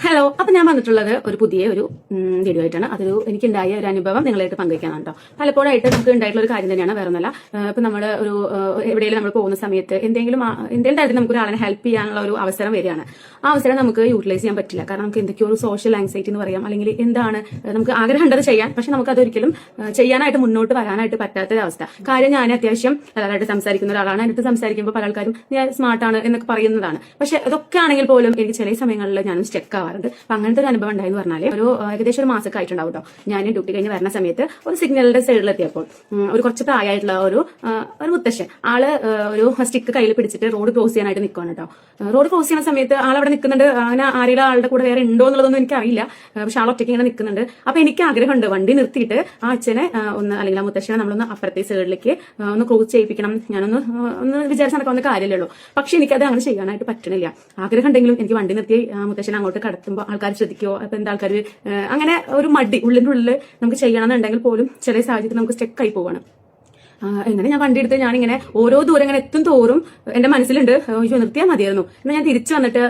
Hello. അപ്പൊ ഞാൻ വന്നിട്ടുള്ളത് ഒരു പുതിയ വീഡിയോ ആയിട്ടാണ്. അതൊരു എനിക്കുണ്ടായ ഒരു അനുഭവം നിങ്ങളായിട്ട് പങ്കുവയ്ക്കാനാണ് കേട്ടോ. പലപ്പോഴായിട്ട് നമുക്ക് ഉണ്ടായിട്ടുള്ള ഒരു കാര്യം തന്നെയാണ്, വേറെ ഒന്നല്ല. ഇപ്പൊ നമ്മൾ എവിടെയെങ്കിലും നമ്മൾ പോകുന്ന സമയത്ത് എന്തെങ്കിലും തരത്തിൽ നമുക്ക് ഒരാളെ ഹെൽപ്പ് ചെയ്യാനുള്ള ഒരു അവസരം വരികയാണ്. ആ അവസരം നമുക്ക് യൂട്ടിലൈസ് ചെയ്യാൻ പറ്റില്ല. കാരണം നമുക്ക് എന്തൊക്കെയോ ഒരു സോഷ്യൽ ആങ്സൈറ്റി എന്ന് പറയാം, അല്ലെങ്കിൽ എന്താണ് നമുക്ക് ആഗ്രഹം ഉണ്ടത് ചെയ്യാൻ, പക്ഷെ നമുക്ക് അതൊരിക്കലും ചെയ്യാനായിട്ട് മുന്നോട്ട് വരാനായിട്ട് പറ്റാത്തൊരവസ്ഥ. കാര്യം ഞാൻ അത്യാവശ്യം ഒരാളായിട്ട് സംസാരിക്കുന്ന ഒരാളാണ്. എന്നിട്ട് സംസാരിക്കുമ്പോൾ പല ആൾക്കാരും ഞാൻ സ്മാർട്ടാണ് എന്നൊക്കെ പറയുന്നതാണ്. പക്ഷെ അതൊക്കെ ആണെങ്കിൽ പോലും എനിക്ക് ചില സമയങ്ങളിൽ ഞാനും സ്റ്റക്ക് ആവാറുണ്ട്. അപ്പൊ അങ്ങനത്തെ ഒരു അനുഭവം ഉണ്ടായെന്ന് പറഞ്ഞാൽ ഏകദേശം ഒരു മാസമൊക്കെ ആയിട്ടുണ്ടാവും കേട്ടോ. ഞാൻ ഡ്യൂട്ടി കഴിഞ്ഞ് വരുന്ന സമയത്ത് ഒരു സിഗ്നലിന്റെ സൈഡിലെത്തിയപ്പോൾ ഒരു കുറച്ച് പ്രായമായിട്ടുള്ള ഒരു മുത്തശ്ശൻ ആള് ഒരു സ്റ്റിക്ക് കയ്യിൽ പിടിച്ചിട്ട് റോഡ് ക്രോസ് ചെയ്യാനായിട്ട് നിൽക്കുകയാണ് കേട്ടോ. റോഡ് ക്രോസ് ചെയ്യുന്ന സമയത്ത് ആളവിടെ നിൽക്കുന്നുണ്ട്. അങ്ങനെ ആരെങ്കിലും ആളുടെ കൂടെ വേറെ ഉണ്ടോ എന്നുള്ളതൊന്നും എനിക്കറിയില്ല. പക്ഷെ ആൾ ഒറ്റയ്ക്ക് ഇങ്ങനെ നിൽക്കുന്നുണ്ട്. അപ്പൊ എനിക്ക് ആഗ്രഹമുണ്ട് വണ്ടി നിർത്തിയിട്ട് ആ അച്ഛനെ അല്ലെങ്കിൽ ആ മുത്തശ്ശനെ നമ്മളൊന്ന് അപ്പുറത്തെ സൈഡിലേക്ക് ഒന്ന് ക്രോസ് ചെയ്യിപ്പിക്കണം. ഞാനൊന്ന് വിചാരിച്ച് നടക്കാവുന്ന കാര്യമല്ലേ ഉള്ളൂ. പക്ഷെ എനിക്കത് അങ്ങനെ ചെയ്യാനായിട്ട് പറ്റണില്ല. ആഗ്രഹം ഉണ്ടെങ്കിലും എനിക്ക് വണ്ടി നിർത്തി മുത്തശ്ശനെ അങ്ങോട്ട് കടത്തുമ്പോൾ ആൾക്കാർ ശ്രദ്ധിക്കുമോ, അപ്പൊ എന്താ ആൾക്കാർ അങ്ങനെ ഒരു മടി ഉള്ളിന്റെ ഉള്ളിൽ നമുക്ക് ചെയ്യണമെന്നുണ്ടെങ്കിൽ പോലും ചില സാഹചര്യത്തിൽ നമുക്ക് സ്റ്റെക്ക് ആയി പോവാണ്. എങ്ങനെ ഞാൻ വണ്ടി എടുത്ത് ഞാനിങ്ങനെ ഓരോ ദൂരം ഇങ്ങനെ എത്തും തോറും എന്റെ മനസ്സിലുണ്ട് അയ്യോ നിർത്തിയാൽ മതിയായിരുന്നു. എന്നാൽ ഞാൻ തിരിച്ചു വന്നിട്ട്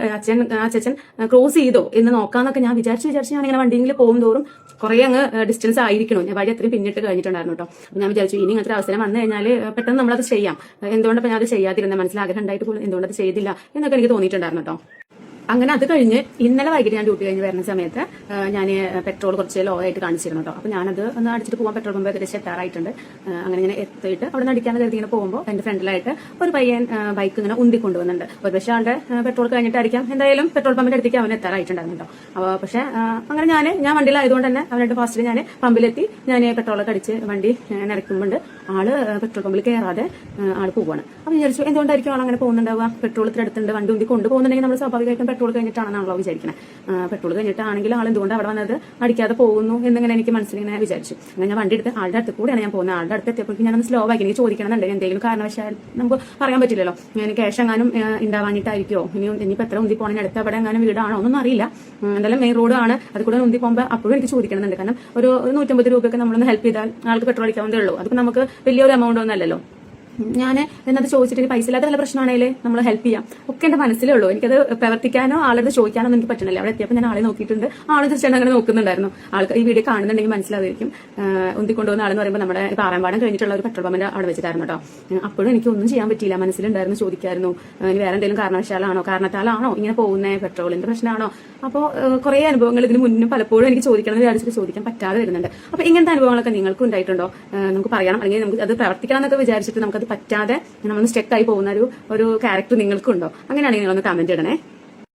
അച്ഛൻ ക്രോസ് ചെയ്തോ എന്ന് നോക്കാന്നൊക്കെ ഞാൻ വിചാരിച്ച് ഞാനിങ്ങനെ വണ്ടിയിൽ പോകും തോറും കുറെ അങ്ങ് ഡിസ്റ്റൻസ് ആയിരിക്കണം. ഞാൻ വഴി അത്രയും പിന്നിട്ട് കഴിഞ്ഞിട്ടുണ്ടായിരുന്നു കേട്ടോ. അപ്പൊ ഞാൻ വിചാരിച്ചു ഇനി ഇങ്ങനത്തെ അവസരം വന്നു കഴിഞ്ഞാൽ പെട്ടെന്ന് നമ്മളത് ചെയ്യാം. എന്തുകൊണ്ടപ്പോൾ ഞാൻ അത് ചെയ്യാതിരുന്ന മനസ്സിലാഗ്രഹം ഉണ്ടായിട്ട് പോലും എന്തുകൊണ്ടത് ചെയ്തില്ല എന്നൊക്കെ എനിക്ക് തോന്നിയിട്ടുണ്ടായിരുന്നു കേട്ടോ. അങ്ങനെ അത് കഴിഞ്ഞ് ഇന്നലെ വൈകിട്ട് ഞാൻ ഡ്യൂട്ടി കഴിഞ്ഞ് വരുന്ന സമയത്ത് ഞാൻ പെട്രോൾ കുറച്ച് ലോ ആയിട്ട് കാണിച്ചിരുന്നു കേട്ടോ. അപ്പൊ ഞാനത് ഒന്ന് അടിച്ചിട്ട് പോകാൻ പെട്രോൾ പമ്പ് ഏകദേശം എത്താറായിട്ടുണ്ട്. അങ്ങനെ ഇങ്ങനെ എത്തിയിട്ട് അവിടെ നിന്ന് അടിക്കാന്ന് കരുതി ഇങ്ങനെ പോകുമ്പോൾ എന്റെ ഫ്രണ്ടിലായിട്ട് ഒരു പയ്യൻ ബൈക്ക് ഇങ്ങനെ ഉന്തിക്കൊണ്ടുവന്നുണ്ട്. ഒരു പക്ഷേ ആളുടെ പെട്രോൾ കഴിഞ്ഞിട്ട് അടിക്കാം, എന്തായാലും പെട്രോൾ പമ്പിന്റെ അടുത്തേക്ക് അവൻ എത്താറായിട്ടുണ്ടായിരുന്നു കേട്ടോ. അപ്പോൾ പക്ഷെ അങ്ങനെ ഞാൻ വണ്ടിയിലായതുകൊണ്ട് തന്നെ അവനായിട്ട് ഫാസ്റ്റിൽ ഞാൻ പമ്പിലെത്തി ഞാൻ പെട്രോളൊക്കെ അടിച്ച് വണ്ടി നിറയ്ക്കുമ്പോൾ ആള് പെട്രോൾ പമ്പിൽ കയറാതെ ആള് പോവാണ്. അപ്പൊ വിചാരിച്ചു എന്തുകൊണ്ടായിരിക്കും ആൾ അങ്ങനെ പോകുന്നുണ്ടാവുക, പെട്രോൾ ഇത്ര അടുത്തുണ്ട്, വണ്ടി ഉന്തി കൊണ്ടുപോകുന്നുണ്ടെങ്കിൽ നമ്മൾ സ്വാഭാവികമായിട്ടും പെട്രോൾ കഴിഞ്ഞിട്ടാണെന്നാണല്ലോ വിചാരിക്കുന്നത്. പെട്രോൾ കഴിഞ്ഞിട്ടാണെങ്കിൽ ആൾ എന്തുകൊണ്ട് അവിടെ വന്നത് അടിക്കാതെ പോകുന്നു എന്നിങ്ങനെ എനിക്ക് മനസ്സിലിങ്ങനെ വിചാരിച്ചു. അങ്ങനെ ഞാൻ വണ്ടി എടുത്ത് ആളുടെ അടുത്ത് കൂടെയാണ് ഞാൻ പോകുന്നത്. ആളുടെ അടുത്ത് എത്തിയപ്പോഴേക്കും ഞാനൊന്ന് സ്ലോ ആക്കി എനിക്ക് ചോദിക്കണമെന്നുണ്ട്. എന്തെങ്കിലും കാരണവശാൽ നമുക്ക് പറയാൻ പറ്റില്ലല്ലോ, ഞാൻ ക്യാഷ് എങ്ങാനും ഉണ്ടാവാനിട്ടായിരിക്കുമോ, ഇനിയിപ്പോൾ എത്ര ഉന്തി പോകണമെങ്കിൽ അടുത്ത് അവിടെ എങ്ങാനും വീടാണോ ഒന്നും അറിയില്ല. എന്തായാലും മെയിൻ റോഡ് ആണ്, അത് കൂടെ ഉന്തി പോകുമ്പോൾ അപ്പോഴും എനിക്ക് ചോദിക്കണമെന്നുണ്ട്. കാരണം ഒരു 150 രൂപയൊക്കെ നമ്മളൊന്ന് ഹെൽപ്പ് ചെയ്താൽ ആൾക്ക് പെട്രോൾ അടിക്കാവുന്നതേ ഉള്ളൂ. അതിപ്പോൾ നമുക്ക് വലിയൊരു എമൗണ്ട് ഒന്നും അല്ലല്ലോ. ഞാൻ എന്നത് ചോദിച്ചിട്ട് പൈസ ഇല്ലാത്ത വല്ല പ്രശ്നമാണെങ്കിൽ നമ്മൾ ഹെൽപ്പ് ചെയ്യാം ഒക്കെ എന്റെ മനസ്സിലേ ഉള്ളൂ. എനിക്കത് പ്രവർത്തിക്കാനോ ആളത് ചോദിക്കാനോ ഒന്നും എനിക്ക് പറ്റണില്ല. അവിടെ എത്തിയപ്പോൾ ഞാൻ ആളെ നോക്കിയിട്ടുണ്ട്. ആള് ജസ്റ്റ് അങ്ങനെ നോക്കുന്നുണ്ടായിരുന്നു. ആൾക്ക് ഈ വീഡിയോ കാണുന്നുണ്ടെങ്കിൽ മനസ്സിലാവുമായിരിക്കും. ഉന്തിക്കൊണ്ടുവന്ന ആളെന്ന് പറയുമ്പോൾ നമ്മുടെ പാറമ്പാടം കഴിഞ്ഞിട്ടുള്ള ഒരു പെട്രോൾ പമ്പിന്റെ അവിടെ വെച്ചിട്ടായിരുന്നു കേട്ടോ. അപ്പോഴും എനിക്ക് ഒന്നും ചെയ്യാൻ പറ്റിയില്ല. മനസ്സിലുണ്ടായിരുന്നു ചോദിക്കായിരുന്നു ഇനി വേറെ എന്തെങ്കിലും കാരണത്താലാണോ ഇങ്ങനെ പോകുന്നത്, പെട്രോളിന്റെ പ്രശ്നമാണോ. അപ്പോൾ കുറെ അനുഭവങ്ങൾ ഇതിന് മുന്നും പലപ്പോഴും എനിക്ക് ചോദിക്കണം എന്ന് വിചാരിച്ചിട്ട് ചോദിക്കാൻ പറ്റാതെ വരുന്നുണ്ട്. അപ്പൊ ഇങ്ങനത്തെ അനുഭവങ്ങളൊക്കെ നിങ്ങൾക്കും ഉണ്ടായിട്ടുണ്ടോ? നമുക്ക് പറയണം, അല്ലെങ്കിൽ നമുക്ക് അത് പ്രവർത്തിക്കണം എന്നൊക്കെ വിചാരിച്ചിട്ട് നമുക്കത് പറ്റാതെ നമ്മൾ സ്റ്റെക്ക് ആയി പോകുന്ന ഒരു ക്യാരക്ടർ നിങ്ങൾക്കുണ്ടോ? അങ്ങനെയാണെങ്കിൽ നിങ്ങളൊന്ന് കമന്റ് ഇടണേ.